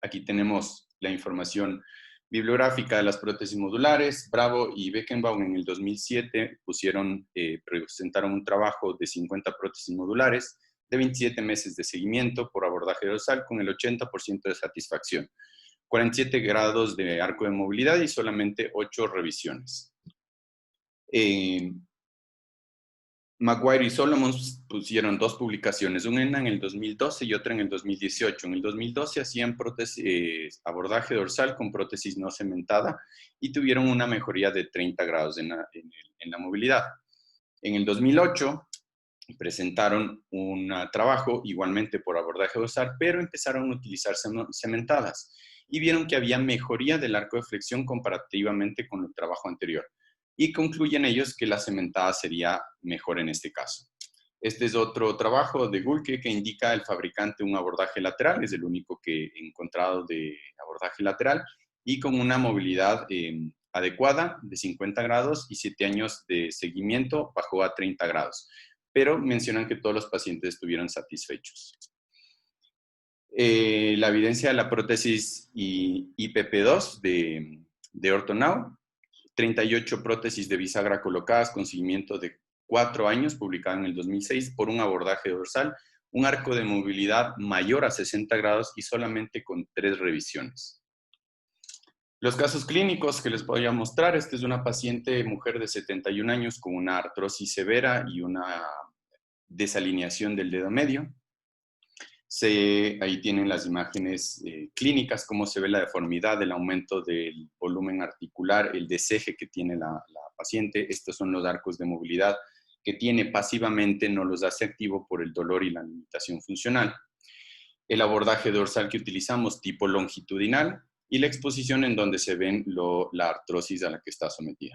Aquí tenemos la información bibliográfica de las prótesis modulares. Bravo y Beckenbaum en el 2007 presentaron un trabajo de 50 prótesis modulares de 27 meses de seguimiento por abordaje dorsal con el 80% de satisfacción, 47 grados de arco de movilidad y solamente 8 revisiones. Maguire y Solomon pusieron 2 publicaciones, una en el 2012 y otra en el 2018. En el 2012 hacían abordaje dorsal con prótesis no cementada y tuvieron una mejoría de 30 grados en la movilidad. En el 2008 presentaron un trabajo igualmente por abordaje dorsal, pero empezaron a utilizar cementadas y vieron que había mejoría del arco de flexión comparativamente con el trabajo anterior. Y concluyen ellos que la cementada sería mejor en este caso. Este es otro trabajo de Gulke que indica el fabricante un abordaje lateral, es el único que he encontrado de abordaje lateral, y con una movilidad adecuada de 50 grados y 7 años de seguimiento bajó a 30 grados. Pero mencionan que todos los pacientes estuvieron satisfechos. La evidencia de la prótesis IPP2 de Orthonow, 38 prótesis de bisagra colocadas con seguimiento de 4 años, publicada en el 2006, por un abordaje dorsal, un arco de movilidad mayor a 60 grados y solamente con 3 revisiones. Los casos clínicos que les podría mostrar, esta es una paciente mujer de 71 años con una artrosis severa y una desalineación del dedo medio. Ahí tienen las imágenes clínicas, cómo se ve la deformidad, el aumento del volumen articular, el deseje que tiene la paciente. Estos son los arcos de movilidad que tiene pasivamente, no los hace activo por el dolor y la limitación funcional. El abordaje dorsal que utilizamos, tipo longitudinal, y la exposición en donde se ven la artrosis a la que está sometida.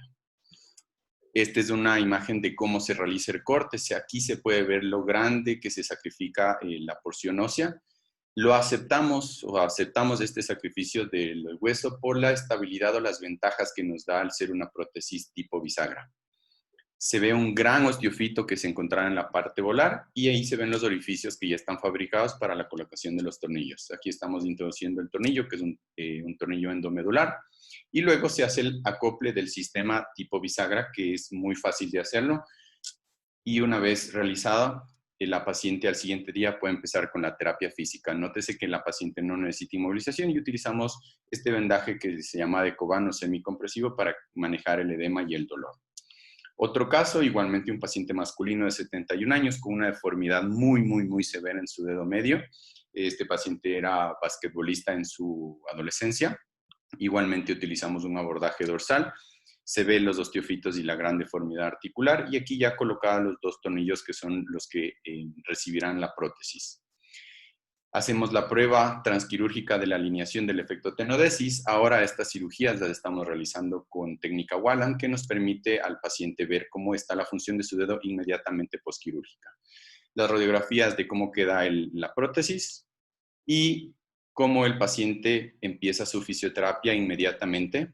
Esta es una imagen de cómo se realiza el corte. Aquí se puede ver lo grande que se sacrifica la porción ósea. Lo aceptamos este sacrificio del hueso por la estabilidad o las ventajas que nos da al ser una prótesis tipo bisagra. Se ve un gran osteofito que se encontraba en la parte volar y ahí se ven los orificios que ya están fabricados para la colocación de los tornillos. Aquí estamos introduciendo el tornillo, que es un tornillo endomedular, y luego se hace el acople del sistema tipo bisagra, que es muy fácil de hacerlo. Y una vez realizado, la paciente al siguiente día puede empezar con la terapia física. Nótese que la paciente no necesita inmovilización y utilizamos este vendaje que se llama decobano semicompresivo para manejar el edema y el dolor. Otro caso, igualmente un paciente masculino de 71 años con una deformidad muy severa en su dedo medio. Este paciente era basquetbolista en su adolescencia. Igualmente utilizamos un abordaje dorsal. Se ven los osteofitos y la gran deformidad articular. Y aquí ya colocados los 2 tornillos que son los que recibirán la prótesis. Hacemos la prueba transquirúrgica de la alineación del efecto tenodesis. Ahora estas cirugías las estamos realizando con técnica Walland, que nos permite al paciente ver cómo está la función de su dedo inmediatamente postquirúrgica. Las radiografías de cómo queda la prótesis y cómo el paciente empieza su fisioterapia inmediatamente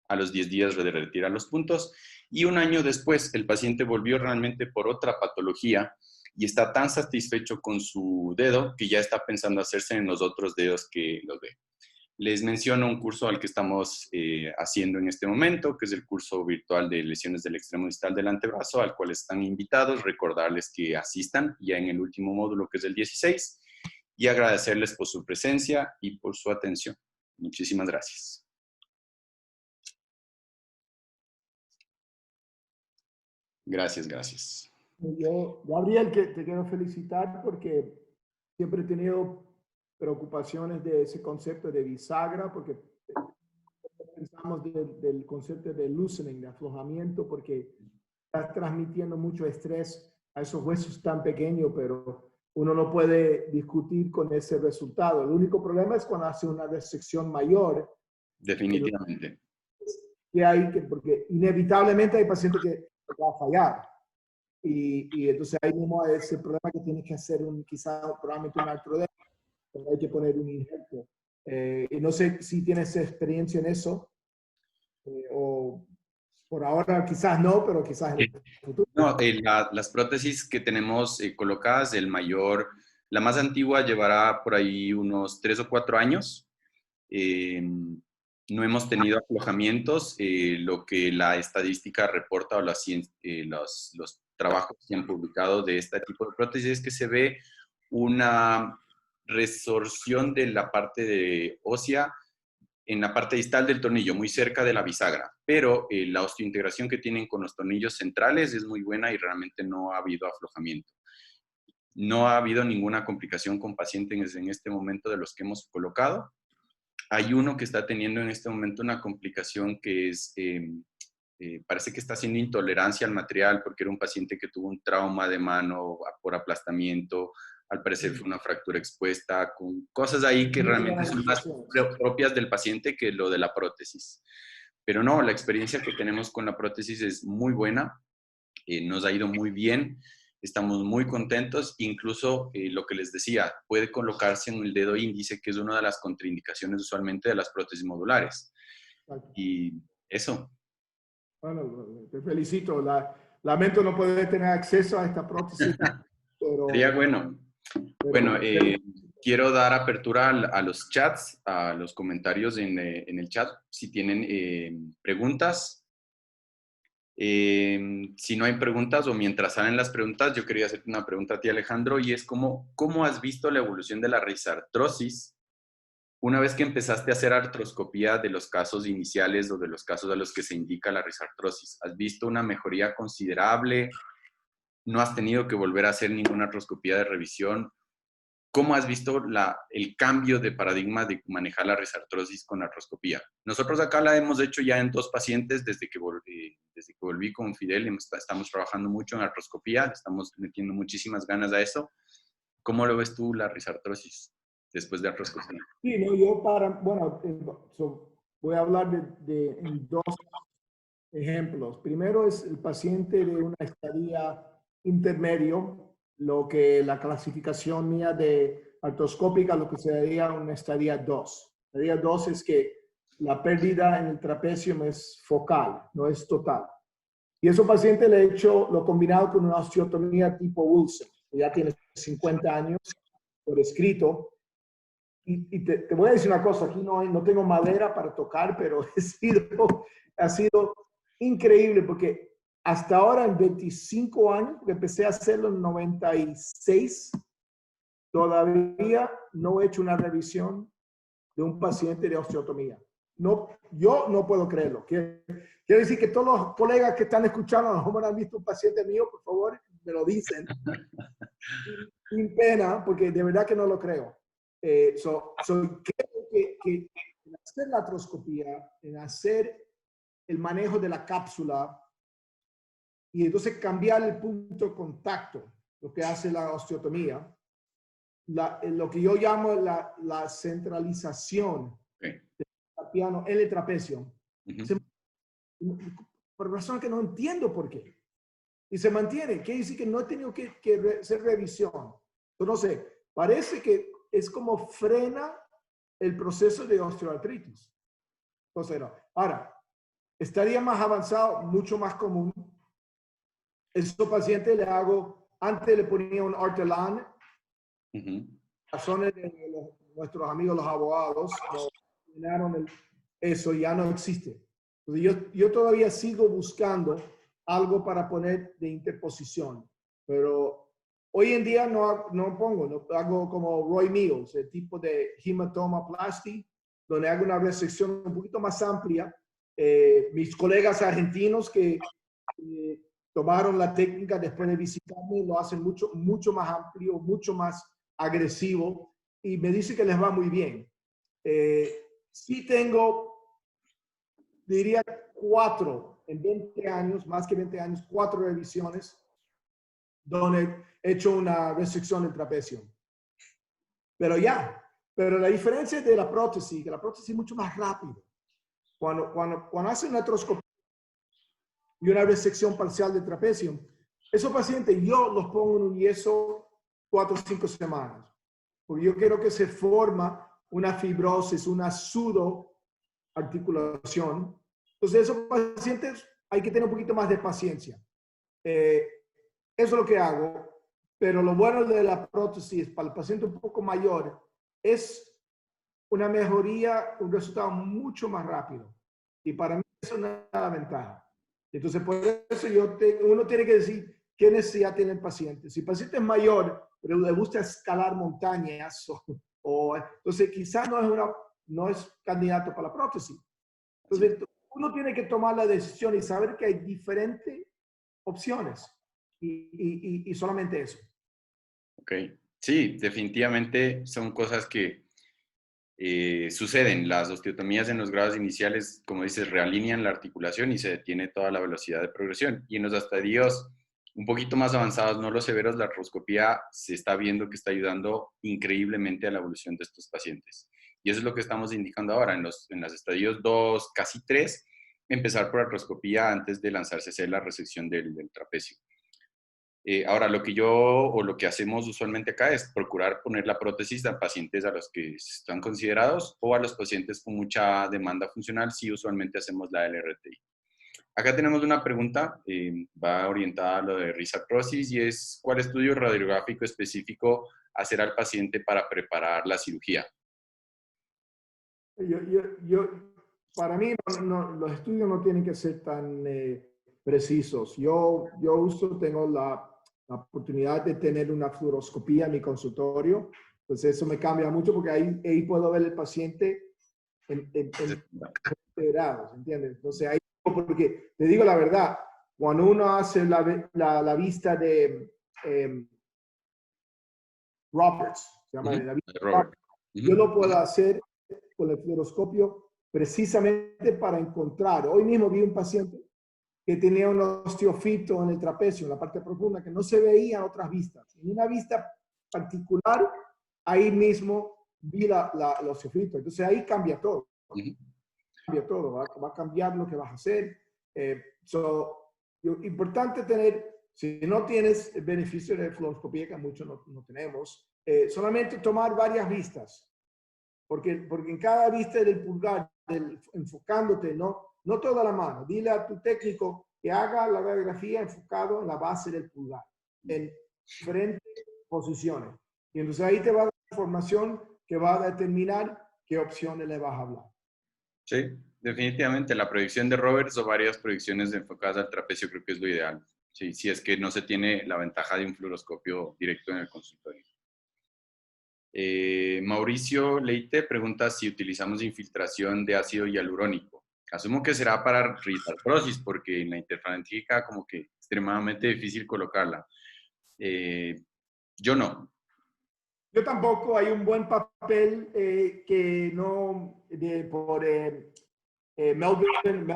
a los 10 días de retirar los puntos. Y un año después, el paciente volvió realmente por otra patología y está tan satisfecho con su dedo que ya está pensando hacerse en los otros dedos que los ve. Les menciono un curso al que estamos haciendo en este momento, que es el curso virtual de lesiones del extremo distal del antebrazo, al cual están invitados. Recordarles que asistan ya en el último módulo, que es el 16, y agradecerles por su presencia y por su atención. Muchísimas gracias. Gracias. Yo, Gabriel, que te quiero felicitar porque siempre he tenido preocupaciones de ese concepto de bisagra, porque pensamos del concepto de loosening, de aflojamiento, porque está transmitiendo mucho estrés a esos huesos tan pequeños, pero uno no puede discutir con ese resultado. El único problema es cuando hace una resección mayor. Definitivamente. Porque inevitablemente hay pacientes que va a fallar. Y entonces ahí mismo es el problema que tienes que hacer probablemente un artrodermo, pero hay que poner un injerto. Y no sé si tienes experiencia en eso, o por ahora quizás no, pero quizás en el futuro. No, las prótesis que tenemos colocadas, la más antigua llevará por ahí unos 3 o 4 años. No hemos tenido aflojamientos. Lo que la estadística reporta o los trabajos que han publicado de este tipo de prótesis es que se ve una resorción de la parte ósea en la parte distal del tornillo, muy cerca de la bisagra, pero la osteointegración que tienen con los tornillos centrales es muy buena y realmente no ha habido aflojamiento. No ha habido ninguna complicación con pacientes en este momento de los que hemos colocado. Hay uno que está teniendo en este momento una complicación que es, parece que está haciendo intolerancia al material porque era un paciente que tuvo un trauma de mano por aplastamiento. Al parecer fue una fractura expuesta, con cosas ahí que realmente son más propias del paciente que lo de la prótesis. Pero no, la experiencia que tenemos con la prótesis es muy buena, nos ha ido muy bien, estamos muy contentos. Incluso lo que les decía, puede colocarse en el dedo índice, que es una de las contraindicaciones usualmente de las prótesis modulares. Y eso. Bueno, te felicito. Lamento no poder tener acceso a esta prótesis, pero... Sería bueno. Bueno, quiero dar apertura a los chats, a los comentarios en el chat. Si tienen preguntas, Si no hay preguntas o mientras salen las preguntas, yo quería hacerte una pregunta a ti, Alejandro, y es ¿cómo has visto la evolución de la risartrosis una vez que empezaste a hacer artroscopía de los casos iniciales o de los casos a los que se indica la risartrosis? ¿Has visto una mejoría considerable? ¿No has tenido que volver a hacer ninguna artroscopía de revisión? ¿Cómo has visto el cambio de paradigma de manejar la risartrosis con artroscopía? Nosotros acá la hemos hecho ya en 2 pacientes desde que volví con Fidel. Estamos trabajando mucho en artroscopía, le estamos metiendo muchísimas ganas a eso. ¿Cómo lo ves tú la risartrosis después de artroscopía? Sí, no, bueno, voy a hablar en dos ejemplos. Primero es el paciente de una estadía intermedio, lo que la clasificación mía de artroscópica, lo que sería una estadía 2. Estadía 2 es que la pérdida en el trapecio es focal, no es total. Y ese paciente le he hecho lo combinado con una osteotomía tipo Wilson, que ya tiene 50 años por escrito. Y te voy a decir una cosa, aquí no tengo madera para tocar, pero ha sido increíble porque hasta ahora en 25 años, porque empecé a hacerlo en 96, todavía no he hecho una revisión de un paciente de osteotomía. No, yo no puedo creerlo. Quiero decir que todos los colegas que están escuchando, a lo mejor han visto un paciente mío, por favor, me lo dicen. Sin pena, porque de verdad que no lo creo. Creo que en hacer la artroscopía, en hacer el manejo de la cápsula y entonces cambiar el punto de contacto, lo que hace la osteotomía, lo que yo llamo la centralización del piano en el trapecio, por razón que no entiendo por qué. Y se mantiene. Quiere decir que no he tenido que hacer revisión. No sé, parece que es como frena el proceso de osteoartritis. Entonces, ahora, estaría más avanzado, mucho más común. Estos pacientes antes le ponía un Ortelan, razones de nuestros amigos los abogados, eso ya no existe. Entonces, yo todavía sigo buscando algo para poner de interposición, pero hoy en día no hago como Roy Mills, el tipo de hematomoplasty, donde hago una resección un poquito más amplia. Mis colegas argentinos que tomaron la técnica después de visitarme lo hacen mucho más amplio, mucho más agresivo y me dice que les va muy bien. Sí tengo, diría 4 en 20 años, más que 20 años, 4 revisiones donde he hecho una resección del trapecio. Pero la diferencia de la prótesis, que la prótesis es mucho más rápido. Cuando hacen una artroscopía y una resección parcial del trapecio, esos pacientes yo los pongo en un yeso 4 o 5 semanas. Porque yo quiero que se forma una fibrosis, una pseudoarticulación. Entonces, esos pacientes hay que tener un poquito más de paciencia. Eso es lo que hago. Pero lo bueno de la prótesis para el paciente un poco mayor es una mejoría, un resultado mucho más rápido. Y para mí eso es una ventaja. Entonces, por eso uno tiene que decir qué necesidad tiene el paciente. Si el paciente es mayor, pero le gusta escalar montañas, entonces quizás no es candidato para la prótesis. Entonces, uno tiene que tomar la decisión y saber que hay diferentes opciones. Y solamente eso. Ok. Sí, definitivamente son cosas que suceden. Las osteotomías en los grados iniciales, como dices, realinean la articulación y se detiene toda la velocidad de progresión. Y en los estadios un poquito más avanzados, no los severos, la artroscopía se está viendo que está ayudando increíblemente a la evolución de estos pacientes. Y eso es lo que estamos indicando ahora, en los estadios 2, casi 3, empezar por artroscopía antes de lanzarse a hacer la resección del trapecio. Ahora, lo que hacemos usualmente acá es procurar poner la prótesis a pacientes a los que están considerados o a los pacientes con mucha demanda funcional, si usualmente hacemos la LRTI. Acá tenemos una pregunta, va orientada a lo de risartrosis y es, ¿cuál estudio radiográfico específico hacer al paciente para preparar la cirugía? Para mí los estudios no tienen que ser tan precisos. Tengo la oportunidad de tener una fluoroscopía en mi consultorio. Entonces eso me cambia mucho porque ahí puedo ver el paciente en grados, ¿entiendes? Entonces ahí, porque te digo la verdad, cuando uno hace la vista de Roberts, se llama la vista Robert. yo lo puedo hacer con el fluoroscopio precisamente para encontrar. Hoy mismo vi un paciente que tenía un osteofito en el trapecio, en la parte profunda, que no se veía en otras vistas. En una vista particular, ahí mismo vi el osteofito. Entonces ahí cambia todo. Cambia todo. Va a cambiar lo que vas a hacer. Importante tener, si no tienes el beneficio de fluoroscopía, que muchos no tenemos, solamente tomar varias vistas. Porque en cada vista del pulgar, enfocándote, no toda la mano. Dile a tu técnico que haga la radiografía enfocado en la base del pulgar, en diferentes posiciones. Y entonces ahí te va a dar información que va a determinar qué opciones le vas a hablar. Sí, definitivamente. La proyección de Roberts o varias proyecciones enfocadas al trapecio creo que es lo ideal. Sí, si es que no se tiene la ventaja de un fluoroscopio directo en el consultorio. Mauricio Leite pregunta si utilizamos infiltración de ácido hialurónico. Asumo que será para eritrosis porque en la interferencia como que extremadamente difícil colocarla. Yo no. Yo tampoco. Hay un buen papel por Melvin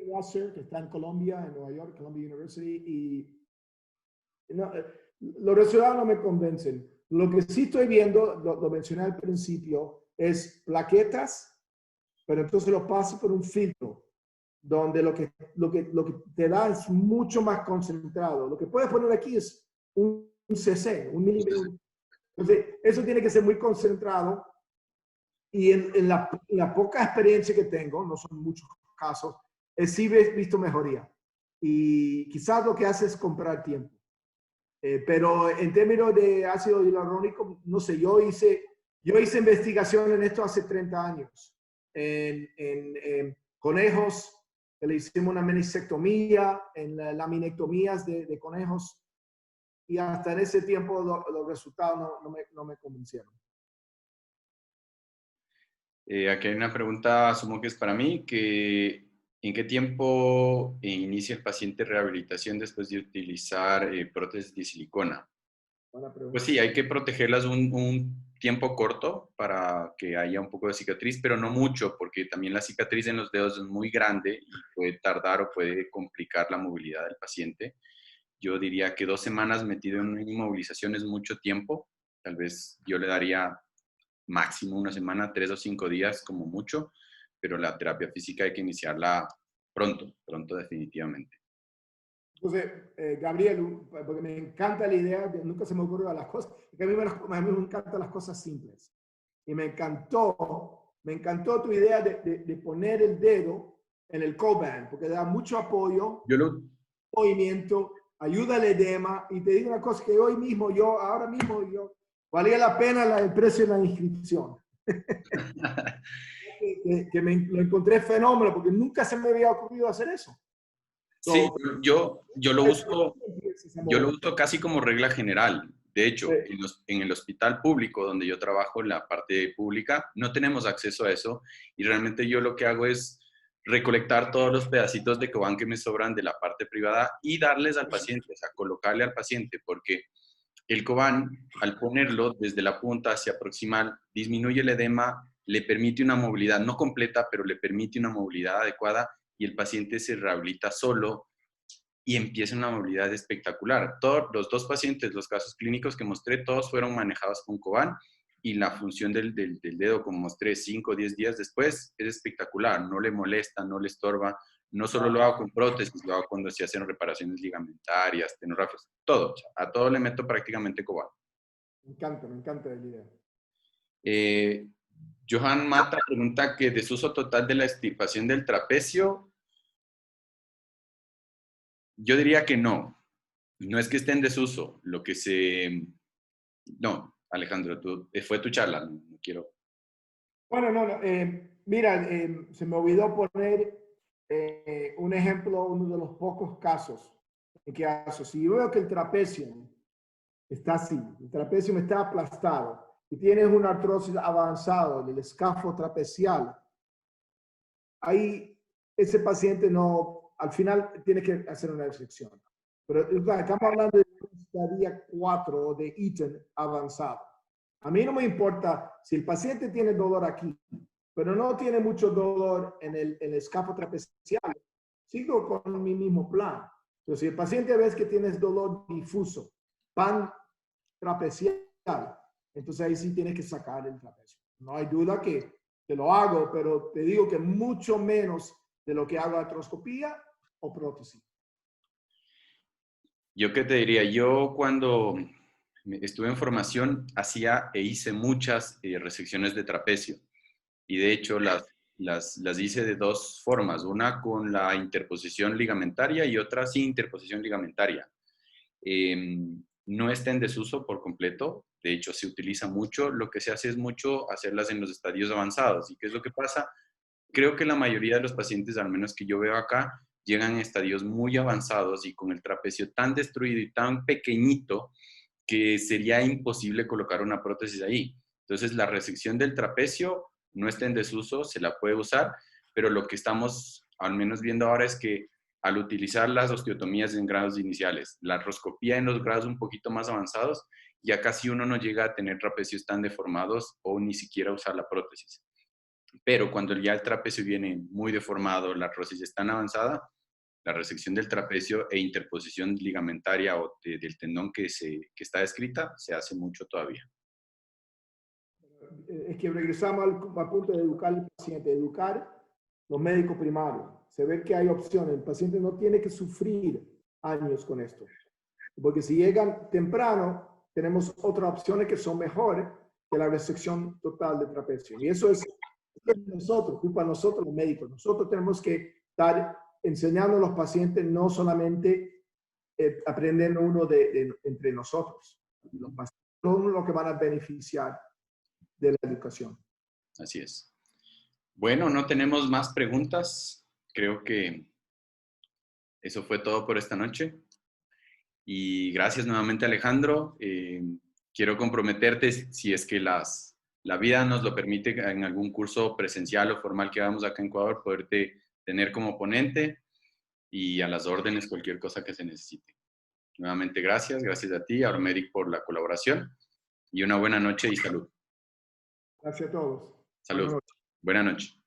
Wasser, que está en Colombia, en Nueva York, Columbia University, y los resultados no me convencen. Lo que sí estoy viendo, lo mencioné al principio, es plaquetas, pero entonces lo paso por un filtro, donde lo que te da es mucho más concentrado. Lo que puedes poner aquí es un cc, un milímetro. Entonces, eso tiene que ser muy concentrado. Y en la poca experiencia que tengo, no son muchos casos, sí he visto mejoría. Y quizás lo que hace es comprar tiempo. Pero en términos de ácido hialurónico, no sé, yo hice investigación en esto hace 30 años. En conejos, que le hicimos una meniscectomía, en laminectomías de conejos, y hasta en ese tiempo los resultados no me convencieron. Aquí hay una pregunta, asumo que es para mí, que ¿en qué tiempo inicia el paciente rehabilitación después de utilizar prótesis de silicona? Pues sí, hay que protegerlas un tiempo corto para que haya un poco de cicatriz, pero no mucho, porque también la cicatriz en los dedos es muy grande y puede tardar o puede complicar la movilidad del paciente. Yo diría que 2 semanas metido en una inmovilización es mucho tiempo. Tal vez yo le daría máximo 1 semana, 3 o 5 días como mucho, pero la terapia física hay que iniciarla pronto definitivamente. Entonces, Gabriel, porque me encanta la idea, nunca se me ocurrió las cosas, porque a mí me encantan las cosas simples. Y me encantó tu idea de poner el dedo en el Coban, porque da mucho apoyo, movimiento, ayuda al edema. Y te digo una cosa, que ahora mismo valía la pena el precio de la inscripción. Lo encontré fenómeno, porque nunca se me había ocurrido hacer eso. Sí, yo lo uso casi como regla general. De hecho, en el hospital público donde yo trabajo, en la parte pública, no tenemos acceso a eso y realmente yo lo que hago es recolectar todos los pedacitos de Coban que me sobran de la parte privada y darles al paciente, o sea, colocarle al paciente, porque el Coban, al ponerlo desde la punta hacia proximal, disminuye el edema, le permite una movilidad, no completa, pero le permite una movilidad adecuada y el paciente se rehabilita solo y empieza una movilidad espectacular. Todos los 2 pacientes, los casos clínicos que mostré, todos fueron manejados con Coban y la función del dedo, como mostré 5 o 10 días después, es espectacular. No le molesta, no le estorba. No solo lo hago con prótesis, lo hago cuando se hacen reparaciones ligamentarias, tenorragias, todo. A todo le meto prácticamente Coban. Me encanta la idea. Johan Mata pregunta que desuso total de la extirpación del trapecio. Yo diría que no. No es que esté en desuso. No, Alejandro, fue tu charla. No quiero. Bueno, mira, se me olvidó poner un ejemplo, uno de los pocos casos en que hago, si yo veo que el trapecio está así, el trapecio está aplastado y tienes una artrosis avanzada en el escafo trapecial, ahí ese paciente no, al final tiene que hacer una excepción. Pero estamos hablando de estadia 4 de Eaton avanzado. A mí no me importa si el paciente tiene dolor aquí, pero no tiene mucho dolor en el escafo trapecial. Sigo con mi mismo plan. Entonces, si el paciente ves que tienes dolor difuso, pan trapecial, entonces ahí sí tienes que sacar el trapecio. No hay duda que lo hago, pero te digo que mucho menos de lo que hago artroscopía o prótesis. Yo qué te diría, yo cuando estuve en formación hacía e hice muchas resecciones de trapecio y de hecho las hice de dos formas, una con la interposición ligamentaria y otra sin interposición ligamentaria. No está en desuso por completo, de hecho se utiliza mucho, lo que se hace es mucho hacerlas en los estadios avanzados. ¿Y qué es lo que pasa? Creo que la mayoría de los pacientes, al menos que yo veo acá, llegan a estadios muy avanzados y con el trapecio tan destruido y tan pequeñito que sería imposible colocar una prótesis ahí. Entonces, la resección del trapecio no está en desuso, se la puede usar, pero lo que estamos al menos viendo ahora es que al utilizar las osteotomías en grados iniciales, la artroscopía en los grados un poquito más avanzados, ya casi uno no llega a tener trapecios tan deformados o ni siquiera usar la prótesis. Pero cuando ya el trapecio viene muy deformado, la artrosis es tan avanzada, la resección del trapecio e interposición ligamentaria o del tendón que está descrita se hace mucho todavía. Es que regresamos al punto de educar al paciente, educar los médicos primarios. Se ve que hay opciones. El paciente no tiene que sufrir años con esto. Porque si llegan temprano, tenemos otras opciones que son mejores que la resección total de trapecio. Y eso es nosotros, culpa de nosotros los médicos. Nosotros tenemos que estar enseñando a los pacientes, no solamente aprendiendo uno entre nosotros. Los pacientes son los que van a beneficiar de la educación. Así es. Bueno, no tenemos más preguntas. Creo que eso fue todo por esta noche. Y gracias nuevamente, Alejandro. Quiero comprometerte, si es que la vida nos lo permite, en algún curso presencial o formal que hagamos acá en Ecuador, poderte tener como ponente y a las órdenes cualquier cosa que se necesite. Nuevamente, gracias a ti, a Ormedic, por la colaboración y una buena noche y salud. Gracias a todos. Salud. Buenas noches.